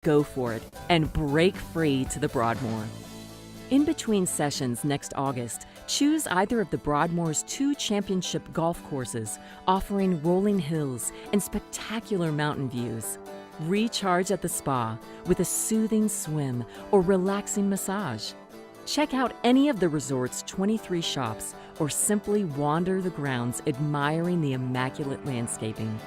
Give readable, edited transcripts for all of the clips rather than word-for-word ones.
Go for it and break free to the Broadmoor. In between sessions next August, choose either of the Broadmoor's 2 championship golf courses, offering rolling hills and spectacular mountain views. Recharge at the spa with a soothing swim or relaxing massage. Check out any of the resort's 23 shops or simply wander the grounds admiring the immaculate landscaping.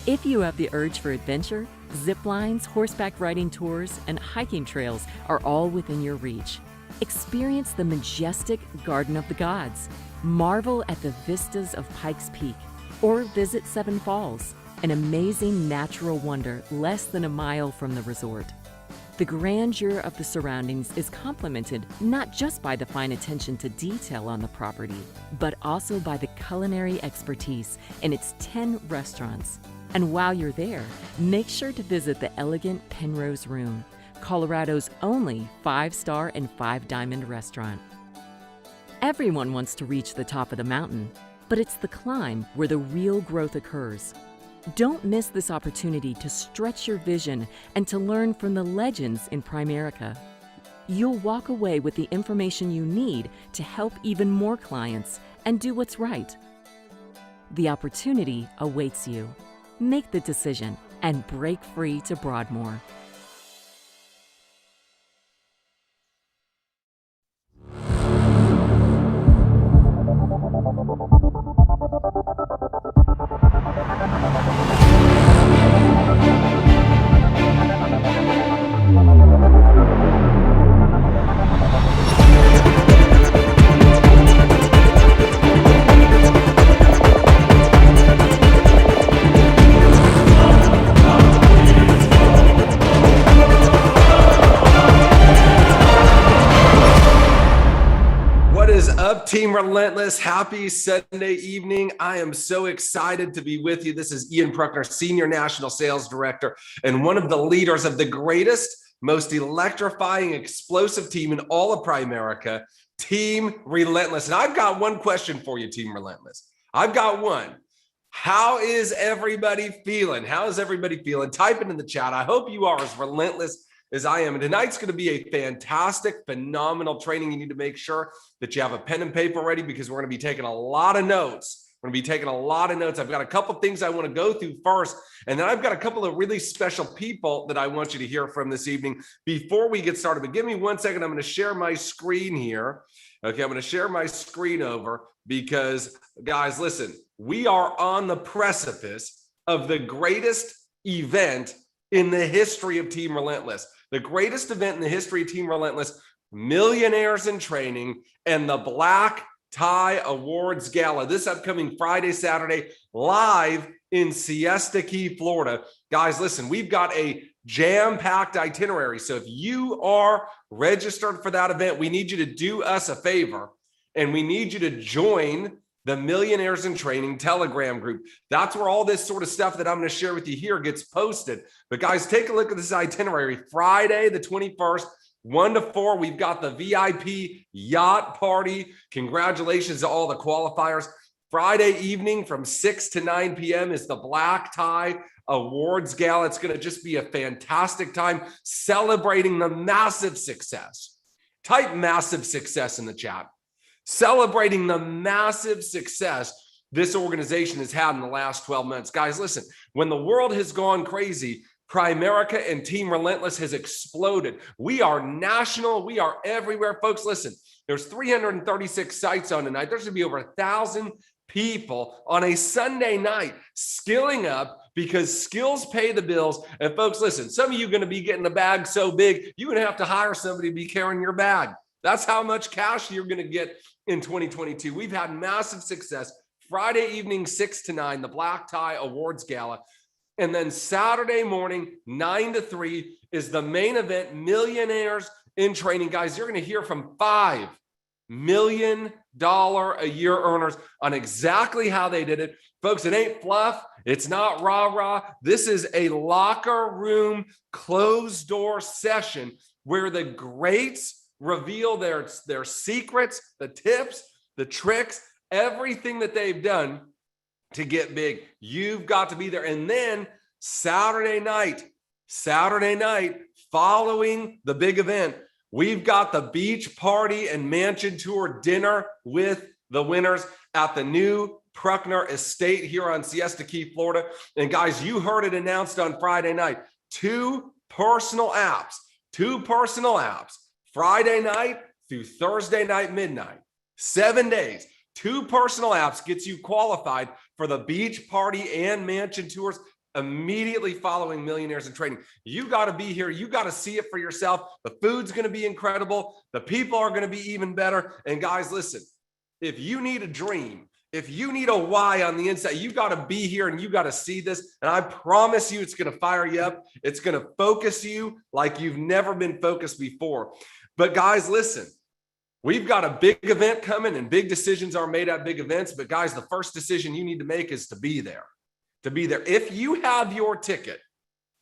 If you have the urge for adventure, zip lines, horseback riding tours, and hiking trails are all within your reach. Experience the majestic Garden of the Gods, marvel at the vistas of Pikes Peak, or visit Seven Falls, an amazing natural wonder less than a mile from the resort. The grandeur of the surroundings is complemented not just by the fine attention to detail on the property, but also by the culinary expertise in its 10 restaurants. And while you're there, make sure to visit the elegant Penrose Room, Colorado's only 5-star and 5-diamond restaurant. Everyone wants to reach the top of the mountain, but it's the climb where the real growth occurs. Don't miss this opportunity to stretch your vision and to learn from the legends in Primerica. You'll walk away with the information you need to help even more clients and do what's right. The opportunity awaits you. Make the decision and break free to Broadmoor. Team Relentless, happy Sunday evening. I am so excited to be with you. This is Ian Pruckner, Senior National Sales Director, and one of the leaders of the greatest, most electrifying, explosive team in all of Primerica, Team Relentless. And I've got one question for you, Team Relentless. I've got one. How is everybody feeling? How is everybody feeling? Type it in the chat. I hope you are as relentless as I am. And tonight's going to be a fantastic, phenomenal training. You need to make sure that you have a pen and paper ready because we're going to be taking a lot of notes. We're going to be taking a lot of notes. I've got a couple things I want to go through first, and then I've got a couple of really special people that I want you to hear from this evening before we get started. But give me 1 second. I'm going to share my screen here. Okay, I'm going to share my screen over because, guys, listen, we are on the precipice of the greatest event in the history of Team Relentless. The greatest event in the history of Team Relentless, Millionaires in Training, and the Black Tie Awards Gala this upcoming Friday, Saturday, live in Siesta Key, Florida. Guys, listen, we've got a jam-packed itinerary. So if you are registered for that event, we need you to do us a favor, and we need you to join the Millionaires in Training Telegram group. That's where all this sort of stuff that I'm going to share with you here gets posted. But guys, take a look at this itinerary. Friday, the 21st, 1 to 4, we've got the VIP yacht party. Congratulations to all the qualifiers. Friday evening from 6 to 9 p.m. is the Black Tie Awards Gala. It's going to just be a fantastic time celebrating the massive success. Type massive success in the chat. Celebrating the massive success this organization has had in the last 12 months. Guys, listen, when the world has gone crazy, Primerica and Team Relentless has exploded. We are national. We are everywhere. Folks, listen, there's 336 sites on tonight. There's going to be over 1,000 people on a Sunday night skilling up because skills pay the bills. And folks, listen, some of you are going to be getting the bag so big, you're going to have to hire somebody to be carrying your bag. That's how much cash you're going to get in 2022. We've had massive success. Friday evening, 6 to 9, the Black Tie Awards Gala. And then Saturday morning, 9 to 3 is the main event, Millionaires in Training. Guys, you're going to hear from $5 million a year earners on exactly how they did it. Folks, it ain't fluff. It's not rah-rah. This is a locker room, closed door session where the greats reveal their secrets, the tips, the tricks, everything that they've done to get big. You've got to be there. And then Saturday night, Saturday night, following the big event, we've got the beach party and mansion tour dinner with the winners at the new Pruckner Estate here on Siesta Key, Florida. And guys, you heard it announced on Friday night. Two personal apps, Friday night through Thursday night midnight, 7 days. Two personal apps gets you qualified for the beach party and mansion tours immediately following Millionaires in Training. You got to be here. You got to see it for yourself. The food's going to be incredible. The people are going to be even better. And guys, listen, if you need a dream, if you need a why on the inside, you got to be here and you got to see this. And I promise you, it's going to fire you up. It's going to focus you like you've never been focused before. But guys, listen, we've got a big event coming and big decisions are made at big events. But guys, the first decision you need to make is to be there. If you have your ticket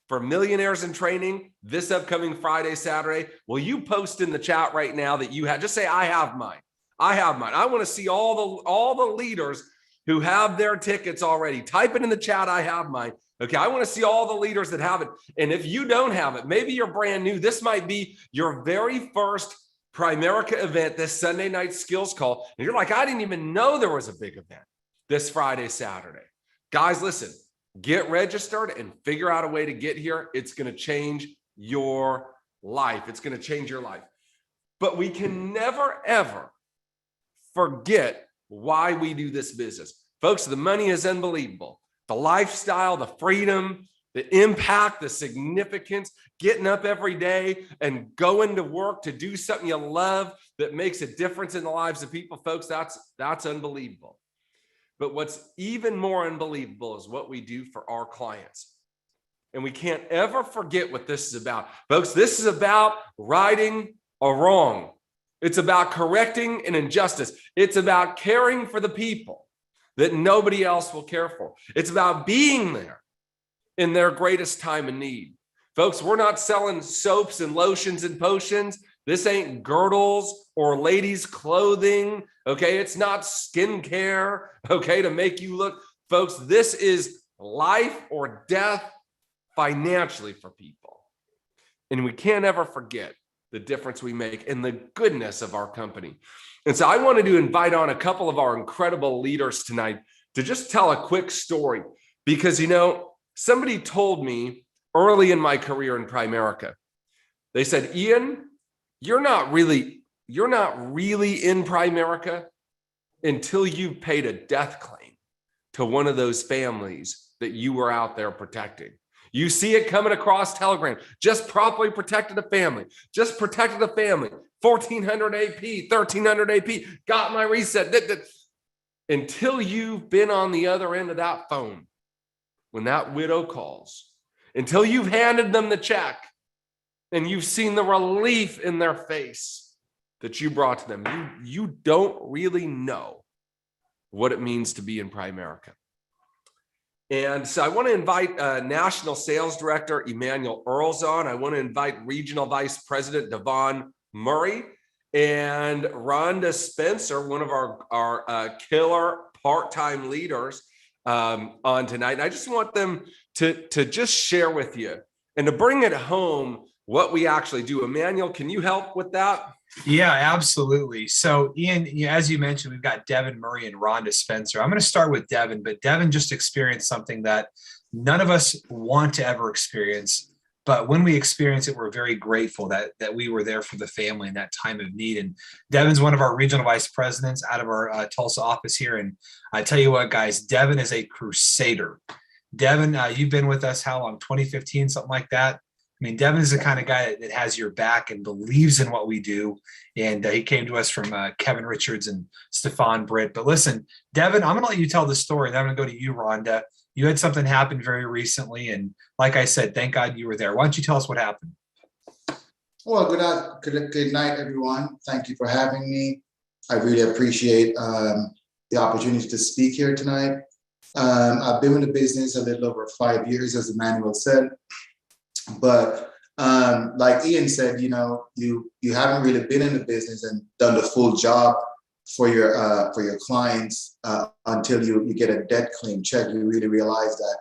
for Millionaires in Training this upcoming Friday, Saturday, will you post in the chat right now that you have? Just say, I have mine. I want to see all the leaders who have their tickets already. Type it in the chat. I have mine. Okay. I want to see all the leaders that have it. And if you don't have it, maybe you're brand new. This might be your very first Primerica event, this Sunday night skills call. And you're like, I didn't even know there was a big event this Friday, Saturday. Guys, listen, get registered and figure out a way to get here. It's going to change your life. It's going to change your life. But we can never, ever forget why we do this business. Folks, the money is unbelievable. The lifestyle, the freedom, the impact, the significance, getting up every day and going to work to do something you love that makes a difference in the lives of people. Folks, that's unbelievable. But what's even more unbelievable is what we do for our clients. And we can't ever forget what this is about. Folks, this is about righting a wrong. It's about correcting an injustice. It's about caring for the people that nobody else will care for. It's about being there in their greatest time of need. Folks, we're not selling soaps and lotions and potions. This ain't girdles or ladies' clothing, okay? It's not skincare, okay, to make you look. Folks, this is life or death financially for people. And we can't ever forget the difference we make and the goodness of our company. And so I wanted to invite on a couple of our incredible leaders tonight to just tell a quick story. Because, somebody told me early in my career in Primerica, they said, Ian, you're not really in Primerica until you've paid a death claim to one of those families that you were out there protecting. You see it coming across Telegram. Just properly protected a family. 1,400 AP, 1,300 AP. Got my reset. Until you've been on the other end of that phone, when that widow calls, until you've handed them the check and you've seen the relief in their face that you brought to them, you don't really know what it means to be in Primerica. And so I want to invite National Sales Director Emmanuel Earls on. I want to invite Regional Vice President Devon Murray and Rhonda Spencer, one of our killer part-time leaders, on tonight. And I just want them to just share with you and to bring it home what we actually do. Emmanuel, can you help with that? Yeah, absolutely. So Ian, as you mentioned, we've got Devon Murray and Rhonda Spencer. I'm going to start with Devon, but Devon just experienced something that none of us want to ever experience. But when we experience it, we're very grateful that we were there for the family in that time of need. And Devon's one of our regional vice presidents out of our Tulsa office here. And I tell you what, guys, Devon is a crusader. Devon, you've been with us how long? 2015, something like that. I mean, Devon is the kind of guy that has your back and believes in what we do. And he came to us from Kevin Richards and Stefan Britt. But listen, Devon, I'm going to let you tell the story. Then I'm going to go to you, Rhonda. You had something happen very recently. And like I said, thank God you were there. Why don't you tell us what happened? Well, good night, everyone. Thank you for having me. I really appreciate the opportunity to speak here tonight. I've been in the business a little over 5 years, as Emmanuel said. But like Ian said, you haven't really been in the business and done the full job for your clients until you get a debt claim check. You really realize that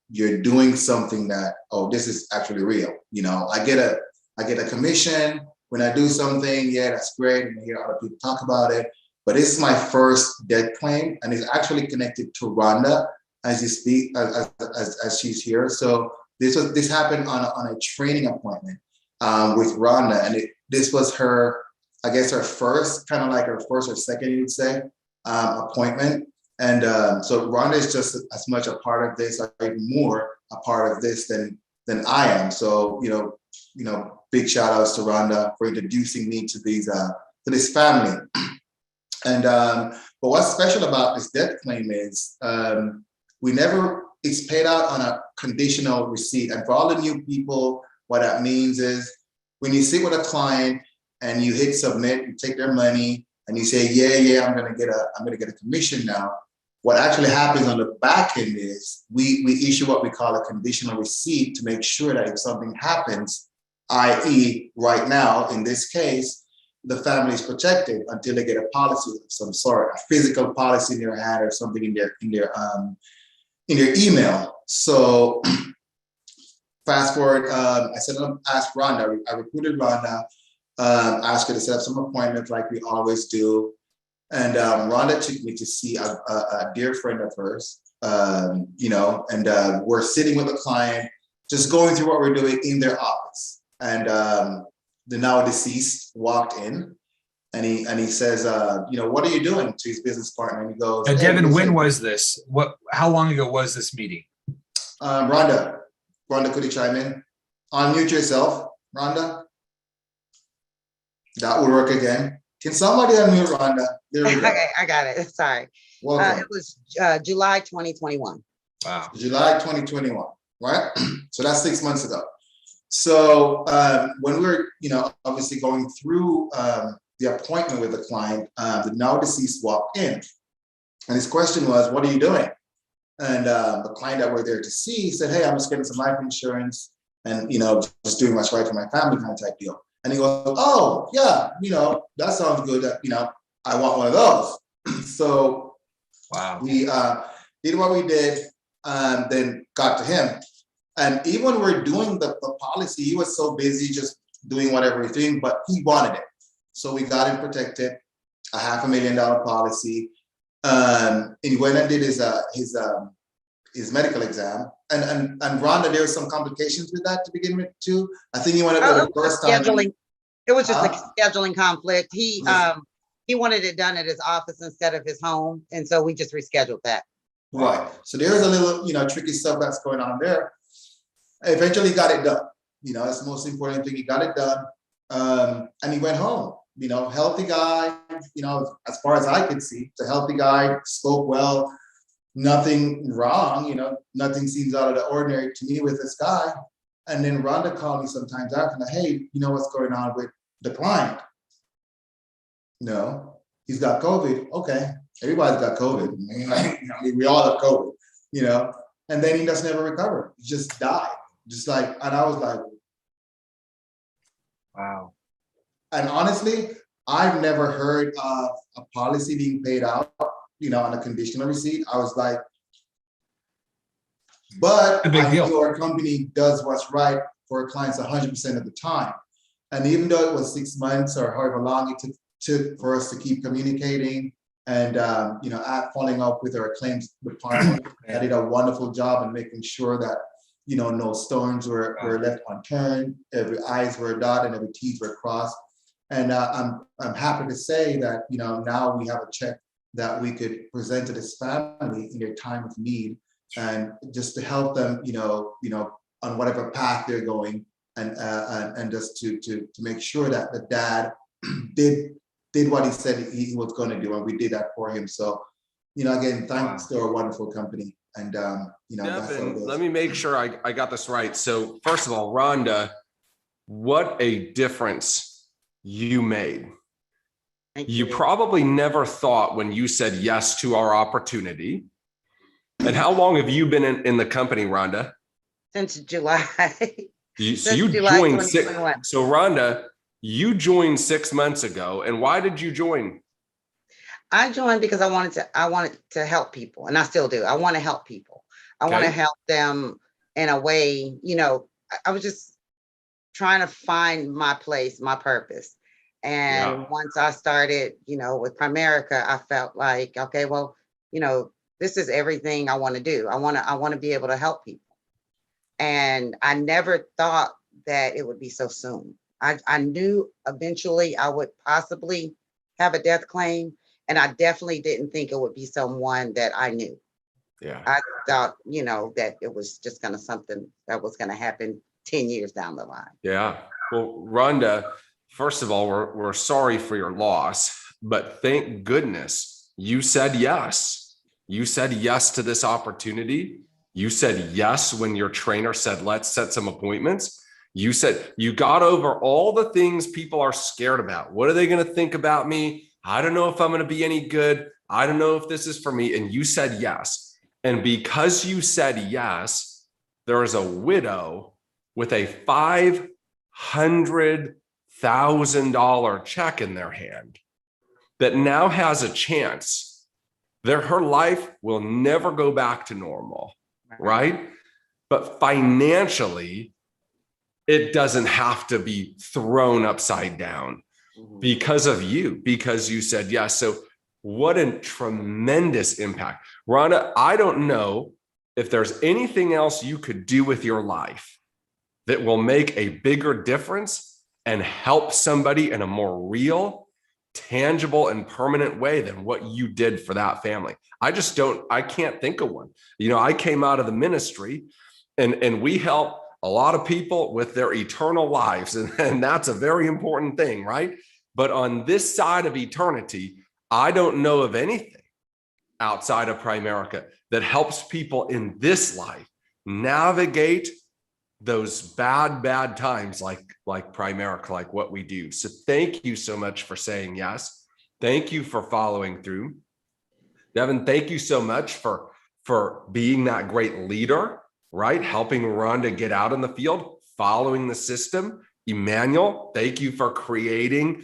you're doing something that, oh, this is actually real. You know, I get a commission when I do something. Yeah, that's great. And I hear other people talk about it. But this is my first death claim, and it's actually connected to Rhonda as you speak, as she's here. So this happened on a training appointment with Rhonda, and this was her, I guess, her first, kind of like her first or second, you would say, appointment. And so Rhonda is just as much a part of this, or even more a part of this than I am. So big shout outs to Rhonda for introducing me to this family. And but what's special about this death claim is it's paid out on a conditional receipt. And for all the new people, what that means is when you sit with a client and you hit submit, you take their money and you say, yeah, I'm gonna get a commission now. What actually happens on the back end is we issue what we call a conditional receipt to make sure that if something happens, i.e. right now, in this case, the family is protected until they get a policy of some sort, a physical policy in their hand or something in their email. So fast forward, I asked Rhonda, I recruited Rhonda, asked her to set up some appointments like we always do. And Rhonda took me to see a dear friend of hers, and we're sitting with a client, just going through what we're doing in their office. And the now deceased walked in, and he says, what are you doing, to his business partner? And he goes, Devin, when was this? How long ago was this meeting? Rhonda, could you chime in? Unmute yourself, Rhonda. That will work again. Can somebody unmute Rhonda? There we go. Okay, I got it. Sorry. Welcome. It was July 2021. Wow. July 2021, right? So that's 6 months ago. So when we were, obviously going through the appointment with the client, the now deceased walked in, and his question was, "What are you doing?" And the client that we're there to see said, "Hey, I'm just getting some life insurance, and just doing what's right for my family," kind of type deal. And he goes, "Oh yeah, that sounds good. I want one of those." So wow, we did what we did, then got to him. And even when we're doing the policy, he was so busy just doing whatever he's doing, but he wanted it. So we got him protected, a $500,000 policy. And he went and did his medical exam. And Rhonda, there were some complications with that to begin with too. I think he went there the first time. Scheduling. It was just a scheduling conflict. He wanted it done at his office instead of his home. And so we just rescheduled that. Right. So there's a little, tricky stuff that's going on there. Eventually got it done. That's the most important thing. He got it done. And he went home, healthy guy, as far as I could see, the healthy guy, spoke well, nothing wrong, nothing seems out of the ordinary to me with this guy. And then Rhonda called me sometimes after, hey, what's going on with the client? He's got COVID. Okay. Everybody's got COVID. We all have COVID, and then he just never recovered. He just died. And I was like, wow. And honestly, I've never heard of a policy being paid out, on a conditional receipt. I was like, but I know our company does what's right for our clients 100% of the time. And even though it was 6 months or however long it took for us to keep communicating and, following up with our claims department, I did a wonderful job in making sure that, no stones were left unturned, every I's were dotted and every T's were crossed. And I'm happy to say that, now we have a check that we could present to this family in their time of need, and just to help them, on whatever path they're going, and just to make sure that the dad did what he said he was going to do, and we did that for him. So, again, thanks to our wonderful company. And Devin, let me make sure I got this right. So first of all, Rhonda, what a difference you made. You probably never thought when you said yes to our opportunity. And how long have you been in the company, Rhonda? Since July. So you joined So Rhonda, you joined 6 months ago. And why did you join? I joined because I wanted to help people, and I still do. I want to help people. I want to Okay. help them in a way, I was just trying to find my place, my purpose. Yeah. And once I started, with Primerica, I felt like, okay, well, this is everything I want to do. I want to be able to help people. And I never thought that it would be so soon. I knew eventually I would possibly have a death claim, and I definitely didn't think it would be someone that I knew. Yeah. I thought, that it was just something that was gonna happen 10 years down the line. Yeah. Well, Rhonda, first of all, we're sorry for your loss, but thank goodness you said yes. You said yes to this opportunity. You said yes when your trainer said, let's set some appointments. You said you got over all the things people are scared about. What are they going to think about me? I don't know if I'm going to be any good. I don't know if this is for me. And you said yes. And because you said yes, there is a widow with a $500,000 check in their hand that now has a chance that her life will never go back to normal, right? But financially, it doesn't have to be thrown upside down Mhm. because of you, because you said yes. So what a tremendous impact. Rhonda, I don't know if there's anything else you could do with your life that will make a bigger difference and help somebody in a more real, tangible, and permanent way than what you did for that family. I can't think of one. I came out of the ministry and we help a lot of people with their eternal lives. And that's a very important thing, right? But on this side of eternity, I don't know of anything outside of Primerica that helps people in this life navigate those bad times like Primerica, like what we do. So thank you so much for saying yes. Thank you for following through. Devin, thank you so much for being that great leader, right? Helping Rhonda get out in the field, following the system. Emmanuel, thank you for creating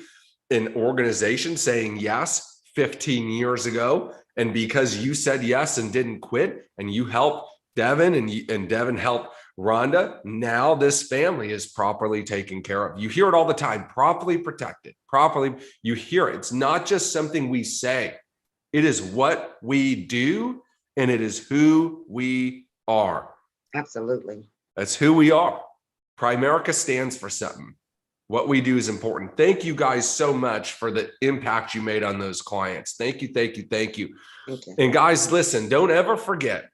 an organization, saying yes 15 years ago. And because you said yes and didn't quit, and you helped Devin and Devin helped Rhonda, now this family is properly taken care of. You hear it all the time, properly protected, properly. You hear it. It's not just something we say. It is what we do, and it is who we are. Absolutely. That's who we are. Primerica stands for something. What we do is important. Thank you guys so much for the impact you made on those clients. Thank you, thank you, thank you. Thank you. And guys, listen, don't ever forget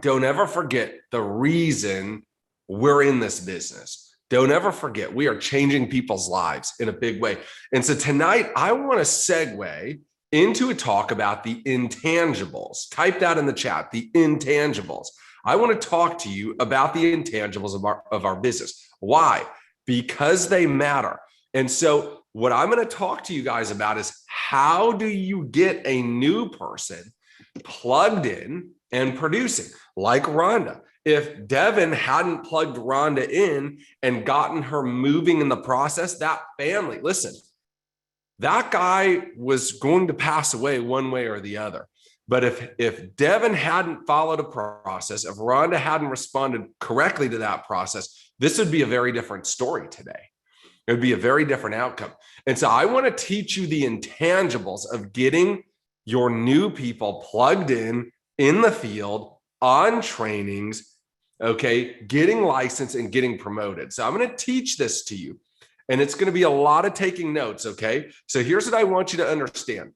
the reason we're in this business. Don't ever forget, we are changing people's lives in a big way. And so tonight, I want to segue into a talk about the intangibles. Type that in the chat, the intangibles. I want to talk to you about the intangibles of our business. Why? Because they matter. And so what I'm going to talk to you guys about is, how do you get a new person plugged in and producing like Rhonda? If Devin hadn't plugged Rhonda in and gotten her moving in the process, that family, listen, that guy was going to pass away one way or the other. But if Devin hadn't followed a process, if Rhonda hadn't responded correctly to that process, this would be a very different story today. It would be a very different outcome. And so I want to teach you the intangibles of getting your new people plugged in the field, on trainings, okay, getting licensed and getting promoted. So I'm going to teach this to you, and it's going to be a lot of taking notes, okay? So here's what I want you to understand.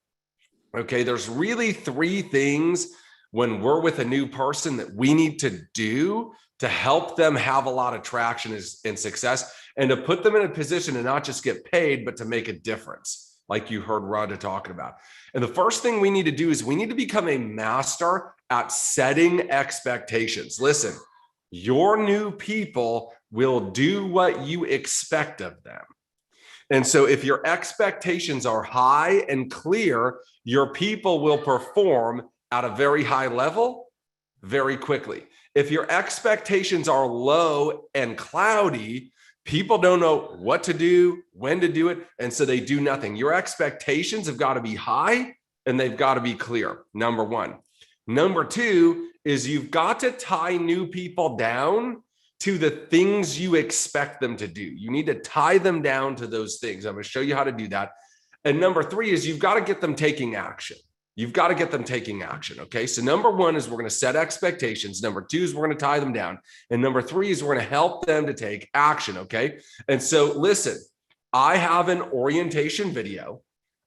Okay, there's really three things when we're with a new person that we need to do to help them have a lot of traction and success, and to put them in a position to not just get paid, but to make a difference, like you heard Rhonda talking about. And the first thing we need to do is we need to become a master at setting expectations. Listen, your new people will do what you expect of them. And so if your expectations are high and clear, your people will perform at a very high level very quickly. If your expectations are low and cloudy, people don't know what to do, when to do it, and so they do nothing. Your expectations have got to be high and they've got to be clear, number one. Number two is you've got to tie new people down to the things you expect them to do. You need to tie them down to those things. I'm going to show you how to do that. And number 3 is you've got to get them taking action. You've got to get them taking action. Okay. So number 1 is we're going to set expectations. Number 2 is we're going to tie them down. And number 3 is we're going to help them to take action. Okay. And so listen, I have an orientation video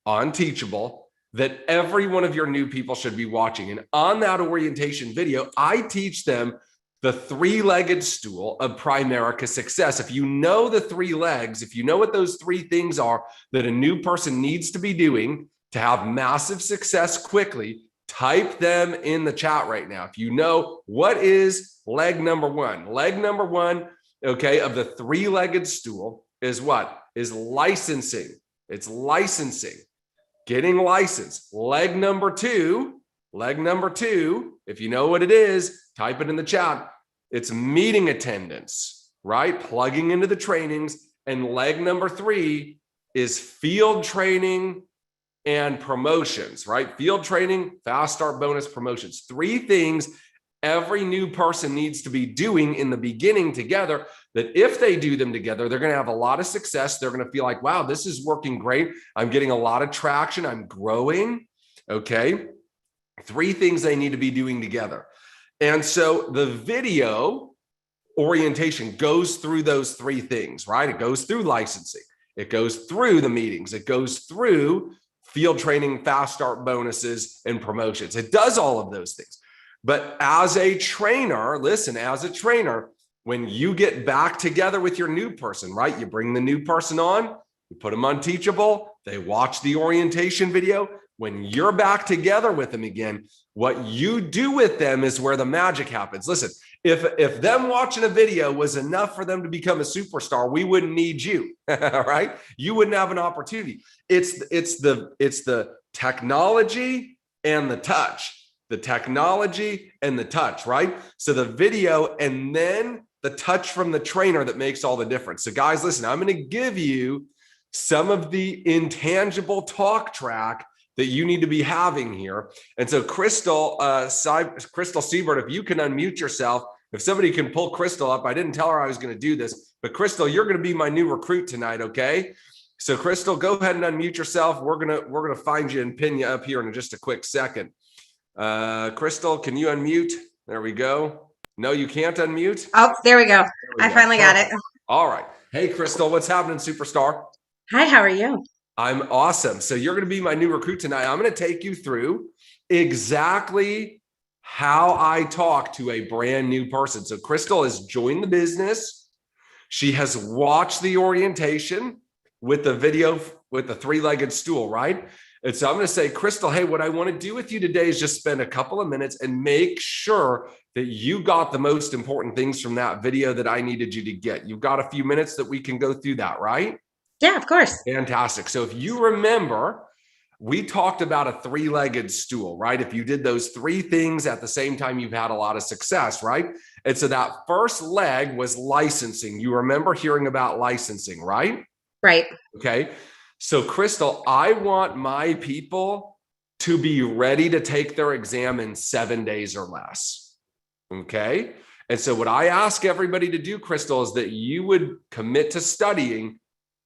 on Teachable that every one of your new people should be watching. And on that orientation video, I teach them the 3-legged stool of Primerica success. If you know the 3 legs, if you know what those 3 things are that a new person needs to be doing to have massive success quickly, type them in the chat right now. If you know what is leg number 1, okay, of the 3-legged stool is what? Is licensing. It's licensing, getting licensed. Leg number 2, if you know what it is, type it in the chat. It's meeting attendance, right? Plugging into the trainings. And leg number 3 is field training and promotions, right? Field training, fast start bonus, promotions. 3 things every new person needs to be doing in the beginning together, that if they do them together, they're going to have a lot of success. They're going to feel like, wow, this is working great. I'm getting a lot of traction. I'm growing. Okay. 3 things they need to be doing together. And so the video orientation goes through those 3 things, right? It goes through licensing. It goes through the meetings. It goes through field training, fast start bonuses, and promotions. It does all of those things. But as a trainer, listen, as a trainer, when you get back together with your new person, right? You bring the new person on, you put them on Teachable, they watch the orientation video. When you're back together with them again, what you do with them is where the magic happens. Listen, if them watching a video was enough for them to become a superstar, we wouldn't need you, right? You wouldn't have an opportunity. It's the technology and the touch. The technology and the touch, right? So the video and then the touch from the trainer that makes all the difference. So guys, listen, I'm going to give you some of the intangible talk track that you need to be having here. And so Crystal Siebert, if you can unmute yourself, if somebody can pull Crystal up, I didn't tell her I was going to do this, but Crystal, you're going to be my new recruit tonight. Okay. So Crystal, go ahead and unmute yourself. We're going to find you and pin you up here in just a quick second. Crystal, can you unmute? There we go. No, you can't unmute. Oh, there we go. I finally got it. All right. Hey, Crystal, what's happening, superstar? Hi, how are you? I'm awesome. So you're going to be my new recruit tonight. I'm going to take you through exactly how I talk to a brand new person. So Crystal has joined the business. She has watched the orientation with the video with the 3-legged stool, right? And so I'm going to say, Crystal, hey, what I want to do with you today is just spend a couple of minutes and make sure that you got the most important things from that video that I needed you to get. You've got a few minutes that we can go through that, right? Yeah, of course. Fantastic. So if you remember, we talked about a 3-legged stool, right? If you did those 3 things at the same time, you've had a lot of success, right? And so that first leg was licensing. You remember hearing about licensing, right? Right. Okay. So Crystal, I want my people to be ready to take their exam in 7 days or less. Okay. And so what I ask everybody to do, Crystal, is that you would commit to studying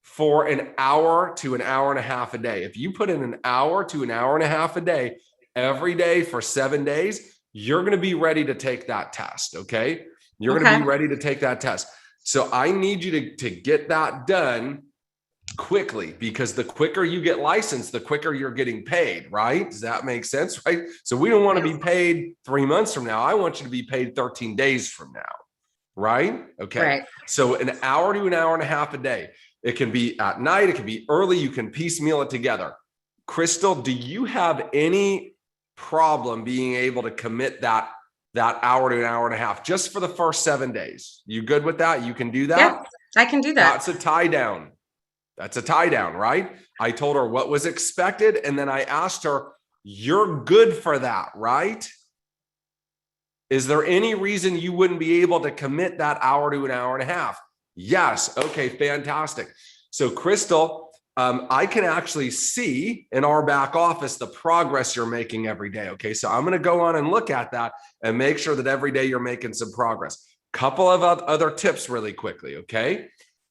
for an hour to an hour and a half a day. If you put in an hour to an hour and a half a day, every day for 7 days, you're going to be ready to take that test. Okay. You're going to be ready to take that test. So I need you to get that done quickly, because the quicker you get licensed, the quicker you're getting paid, right? Does that make sense? Right. So we don't want to be paid 3 months from now. I want you to be paid 13 days from now. Right. Okay. Right. So an hour to an hour and a half a day. It can be at night. It can be early. You can piecemeal it together. Crystal, do you have any problem being able to commit that hour to an hour and a half just for the first 7 days? You good with that? You can do that? Yeah, I can do that. That's a tie down. That's a tie down, right? I told her what was expected. And then I asked her, you're good for that, right? Is there any reason you wouldn't be able to commit that hour to an hour and a half? Yes. Okay, fantastic. So Crystal, I can actually see in our back office the progress you're making every day. Okay. So I'm going to go on and look at that and make sure that every day you're making some progress. Couple of other tips really quickly. Okay.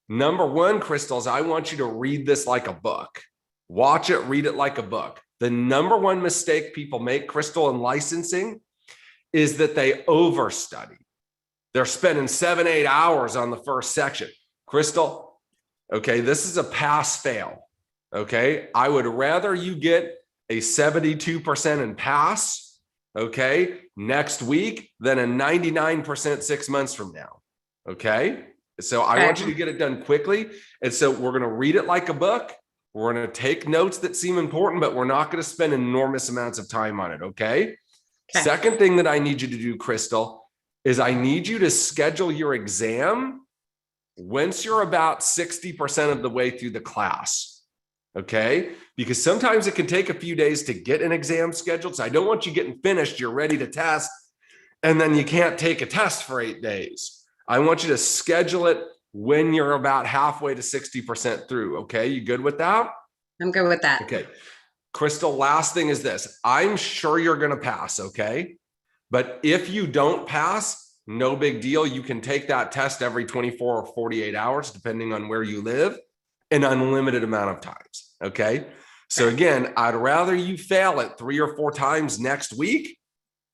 Number one, Crystals, I want you to read this like a book. Watch it, read it like a book. The number one mistake people make, Crystal, in licensing is that they overstudy. They're spending 7-8 hours on the first section. Crystal, okay, this is a pass fail. Okay, I would rather you get a 72% in pass, okay, next week than a 99% 6 months from now. Okay, so I want you to get it done quickly. And so we're going to read it like a book. We're going to take notes that seem important, but we're not going to spend enormous amounts of time on it. Okay. Second thing that I need you to do, Crystal, is I need you to schedule your exam once you're about 60% of the way through the class. Okay. Because sometimes it can take a few days to get an exam scheduled. So I don't want you getting finished. You're ready to test, and then you can't take a test for 8 days. I want you to schedule it when you're about halfway to 60% through. Okay. You good with that? I'm good with that. Okay. Crystal, last thing is this. I'm sure you're going to pass. Okay. But if you don't pass, no big deal. You can take that test every 24 or 48 hours, depending on where you live, an unlimited amount of times. Okay. So again, I'd rather you fail it 3 or 4 times next week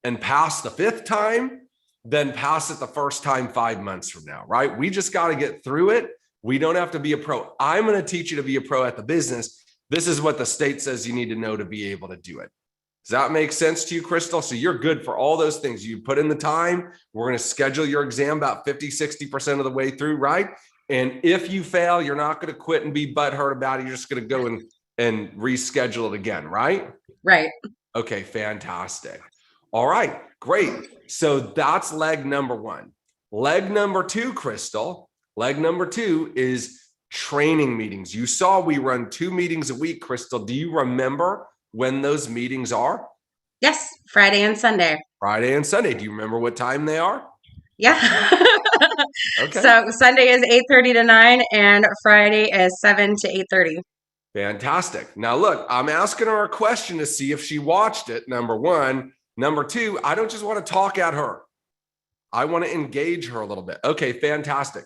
and pass the 5th time than pass it the first time 5 months from now, right? We just got to get through it. We don't have to be a pro. I'm going to teach you to be a pro at the business. This is what the state says you need to know to be able to do it. Does that make sense to you, Crystal? So you're good for all those things. You put in the time. We're going to schedule your exam about 50-60% of the way through, right? And if you fail, you're not going to quit and be butthurt about it. You're just going to go and reschedule it again, right? Right. Okay, fantastic. All right, great. So that's leg number 1. Leg number 2, Crystal, leg number 2 is training meetings. You saw we run 2 meetings a week, Crystal. Do you remember when those meetings are? Yes. Friday and Sunday. Friday and Sunday. Do you remember what time they are? Yeah. Okay. So Sunday is 8:30 to 9 and Friday is 7 to 8:30. Fantastic. Now look, I'm asking her a question to see if she watched it. Number 1. Number 2, I don't just want to talk at her. I want to engage her a little bit. Okay, fantastic.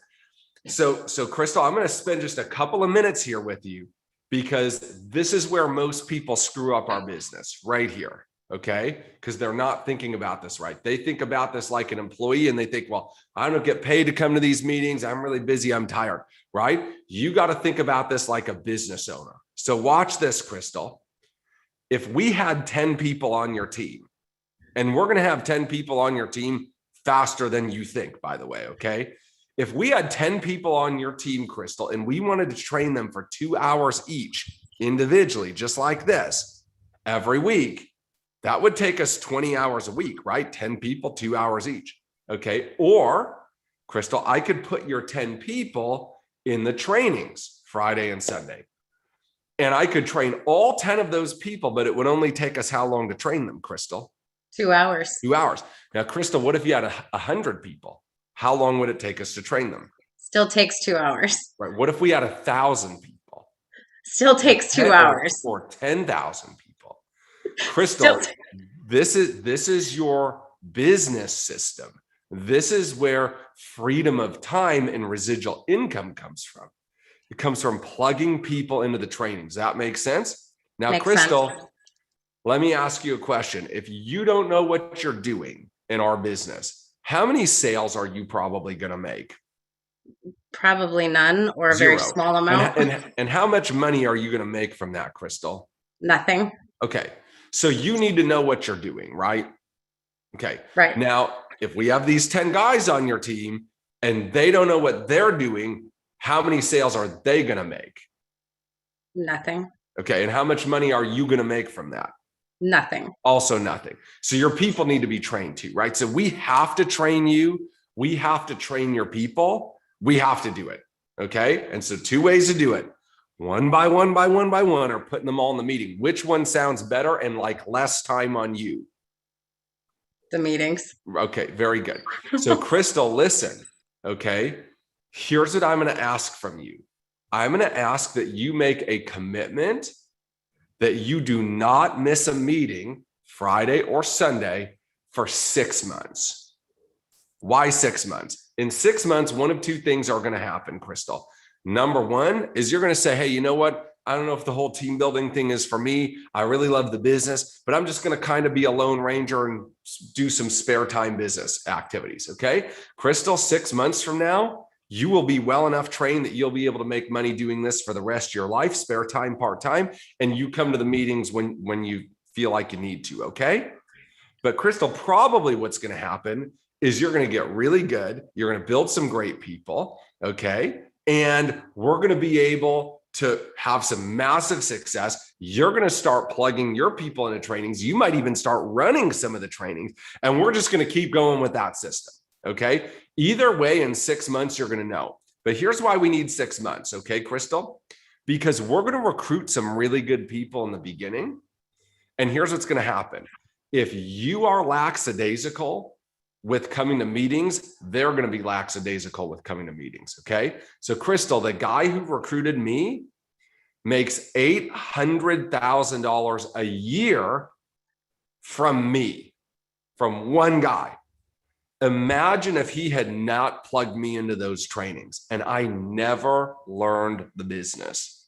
So Crystal, I'm going to spend just a couple of minutes here with you because this is where most people screw up our business, right here. Okay. Because they're not thinking about this right. They think about this like an employee and they think, well, I don't get paid to come to these meetings. I'm really busy. I'm tired, right? You got to think about this like a business owner. So watch this, Crystal. If we had 10 people on your team, and we're going to have 10 people on your team faster than you think, by the way. Okay. If we had 10 people on your team, Crystal, and we wanted to train them for 2 hours each individually, just like this, every week, that would take us 20 hours a week, right? 10 people, 2 hours each. Okay. Or, Crystal, I could put your 10 people in the trainings Friday and Sunday. And I could train all 10 of those people, but it would only take us how long to train them, Crystal? 2 hours. 2 hours. Now, Crystal, what if you had 100 people? How long would it take us to train them? Still takes 2 hours. Right. What if we had 1,000 people? Still takes 2 hours. Or 10,000 people. Crystal, this is your business system. This is where freedom of time and residual income comes from. It comes from plugging people into the trainings. That makes sense? Now, Makes Crystal, sense. let me ask you a question. If you don't know what you're doing in our business, how many sales are you probably going to make? Probably none or a 0. very small amount. And how much money are you going to make from that, Crystal? Nothing. Okay. So you need to know what you're doing, right? Okay. Right. Now, if we have these 10 guys on your team and they don't know what they're doing, how many sales are they going to make? Nothing. Okay. And how much money are you going to make from that? Nothing. Also nothing. So your people need to be trained too, right? So we have to train you. We have to train your people. We have to do it. Okay. And so 2 ways to do it. One by one, or putting them all in the meeting. Which one sounds better and like less time on you? The meetings. Okay. Very good. So Crystal, listen, okay. Here's what I'm going to ask from you. I'm going to ask that you make a commitment that you do not miss a meeting Friday or Sunday for 6 months. Why 6 months? In 6 months, one of two things are going to happen, Crystal. Number one is you're going to say, hey, you know what? I don't know if the whole team building thing is for me. I really love the business, but I'm just going to kind of be a lone ranger and do some spare time business activities. Okay. Crystal, 6 months from now, you will be well enough trained that you'll be able to make money doing this for the rest of your life, spare time, part-time, and you come to the meetings when you feel like you need to. Okay. But Crystal, probably what's going to happen is you're going to get really good. You're going to build some great people. Okay. And we're going to be able to have some massive success. You're going to start plugging your people into trainings. You might even start running some of the trainings, and we're just going to keep going with that system. Okay. Either way, in 6 months, you're going to know. But here's why we need 6 months. Okay, Crystal, because we're going to recruit some really good people in the beginning. And here's what's going to happen. If you are lackadaisical with coming to meetings, they're going to be lackadaisical with coming to meetings. Okay. So Crystal, the guy who recruited me makes $800,000 a year from me, from one guy. Imagine if he had not plugged me into those trainings and I never learned the business.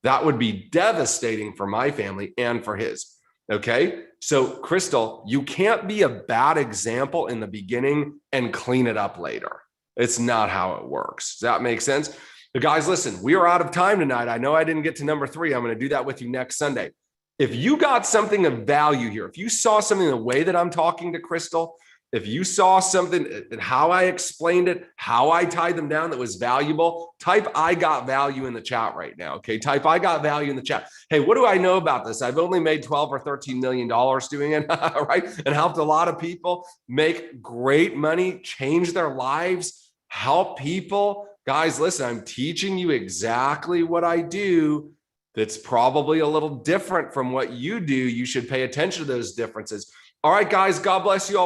That would be devastating for my family and for his. Okay. So Crystal, you can't be a bad example in the beginning and clean it up later. It's not how it works. Does that make sense? But guys, listen, we are out of time tonight. I know I didn't get to number 3. I'm going to do that with you next Sunday. If you got something of value here, if you saw something in the way that I'm talking to Crystal, if you saw something and how I explained it, how I tied them down that was valuable, type I got value in the chat right now. Okay. Type I got value in the chat. Hey, what do I know about this? I've only made 12 or $13 million doing it, right? And helped a lot of people make great money, change their lives, help people. Guys, listen, I'm teaching you exactly what I do. That's probably a little different from what you do. You should pay attention to those differences. All right, guys, God bless you all.